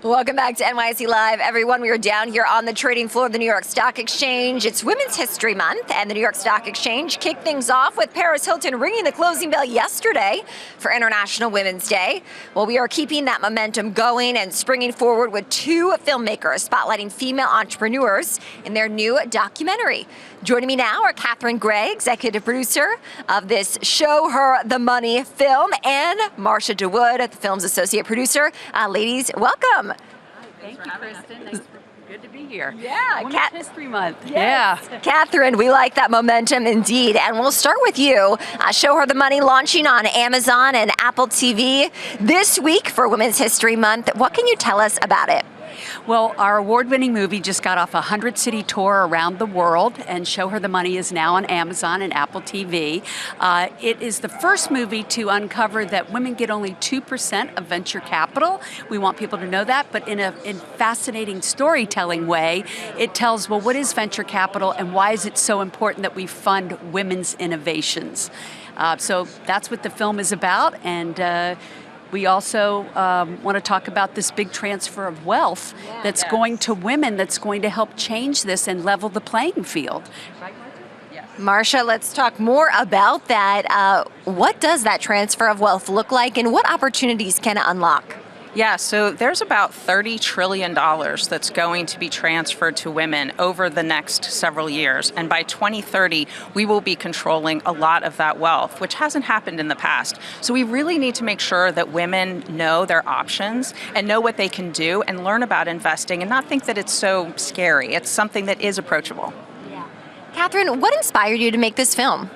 Welcome back to NYSE Live, everyone. We are down here on the trading floor of the New York Stock Exchange. It's Women's History Month, and the New York Stock Exchange kicked things off with Paris Hilton ringing the closing bell yesterday for International Women's Day. Well, we are keeping that momentum going and springing forward with two filmmakers spotlighting female entrepreneurs in their new documentary. Joining me now are Catherine Gray, executive producer of this Show Her the Money film, and Marcia Dawood, the film's associate producer. Ladies, welcome. Thank you, Kristen. Good to be here. Yeah, Women's History Month. Yes. Yeah. Catherine, we like that momentum indeed. And we'll start with you. Show Her the Money launching on Amazon and Apple TV this week for Women's History Month. What can you tell us about it? Well, our award-winning movie just got off a 100-city tour around the world, and Show Her the Money is now on Amazon and Apple TV. It is the first movie to uncover that women get only 2% of venture capital. We want people to know that, but in a fascinating storytelling way, it tells, well, what is venture capital and why is it so important that we fund women's innovations? So that's what the film is about, and we also want to talk about this big transfer of wealth that's going to women, that's going to help change this and level the playing field. Right, Marcia? Yes. Marcia, let's talk more about that. What does that transfer of wealth look like, and what opportunities can it unlock? Yeah, so there's about $30 trillion that's going to be transferred to women over the next several years. And by 2030, we will be controlling a lot of that wealth, which hasn't happened in the past. So we really need to make sure that women know their options and know what they can do and learn about investing and not think that it's so scary. It's something that is approachable. Yeah. Catherine, what inspired you to make this film?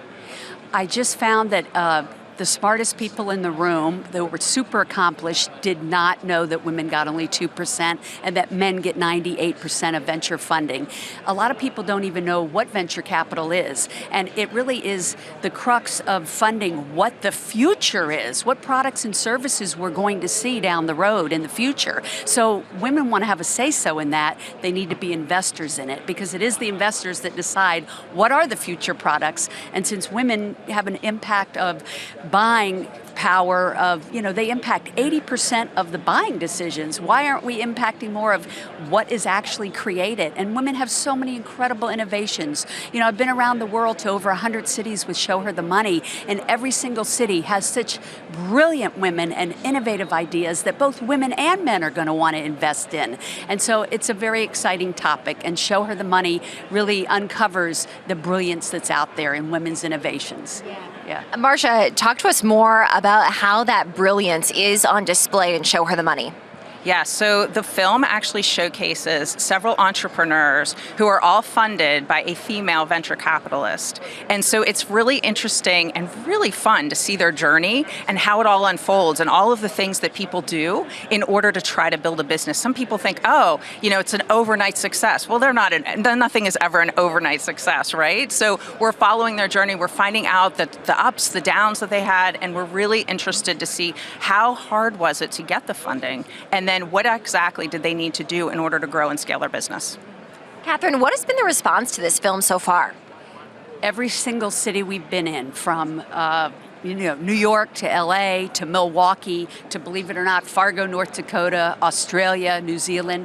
I just found that the smartest people in the room that were super accomplished did not know that women got only 2% and that men get 98% of venture funding. A lot of people don't even know what venture capital is, and it really is the crux of funding what the future is, what products and services we're going to see down the road in the future. So women want to have a say-so in that. They need to be investors in it, because it is the investors that decide what are the future products. And since women have an impact of buying power of, they impact 80% of the buying decisions. Why aren't we impacting more of what is actually created? And women have so many incredible innovations. I've been around the world to over 100 cities with Show Her the Money, and every single city has such brilliant women and innovative ideas that both women and men are going to want to invest in. And so it's a very exciting topic, and Show Her the Money really uncovers the brilliance that's out there in women's innovations. Yeah. Marcia, talk to us more about how that brilliance is on display in Show Her the Money. Yeah, so the film actually showcases several entrepreneurs who are all funded by a female venture capitalist. And so it's really interesting and really fun to see their journey and how it all unfolds and all of the things that people do in order to try to build a business. Some people think, it's an overnight success. Well, nothing is ever an overnight success, right? So we're following their journey. We're finding out that the ups, the downs that they had, and we're really interested to see how hard was it to get the funding, and then what exactly did they need to do in order to grow and scale their business. Catherine, what has been the response to this film so far? Every single city we've been in, from New York to LA to Milwaukee to, believe it or not, Fargo, North Dakota, Australia, New Zealand,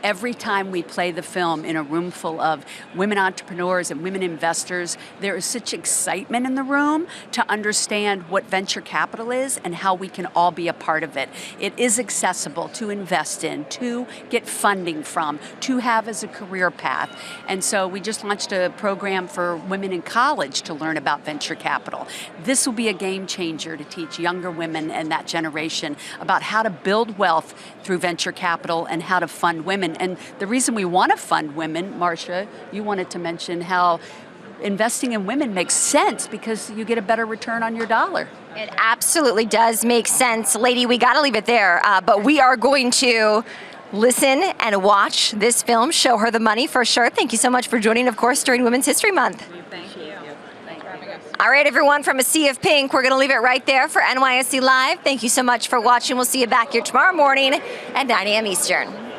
every time we play the film in a room full of women entrepreneurs and women investors, there is such excitement in the room to understand what venture capital is and how we can all be a part of it. It is accessible to invest in, to get funding from, to have as a career path. And so we just launched a program for women in college to learn about venture capital. This will be a game changer to teach younger women and that generation about how to build wealth through venture capital and how to fund women. And the reason we want to fund women, Marcia, you wanted to mention how investing in women makes sense because you get a better return on your dollar. It absolutely does make sense. Lady, we got to leave it there, but we are going to listen and watch this film, Show Her the Money, for sure. Thank you so much for joining, of course, during Women's History Month. Thank you. All right, everyone, from a sea of pink, we're going to leave it right there for NYSE Live. Thank you so much for watching. We'll see you back here tomorrow morning at 9 a.m. Eastern.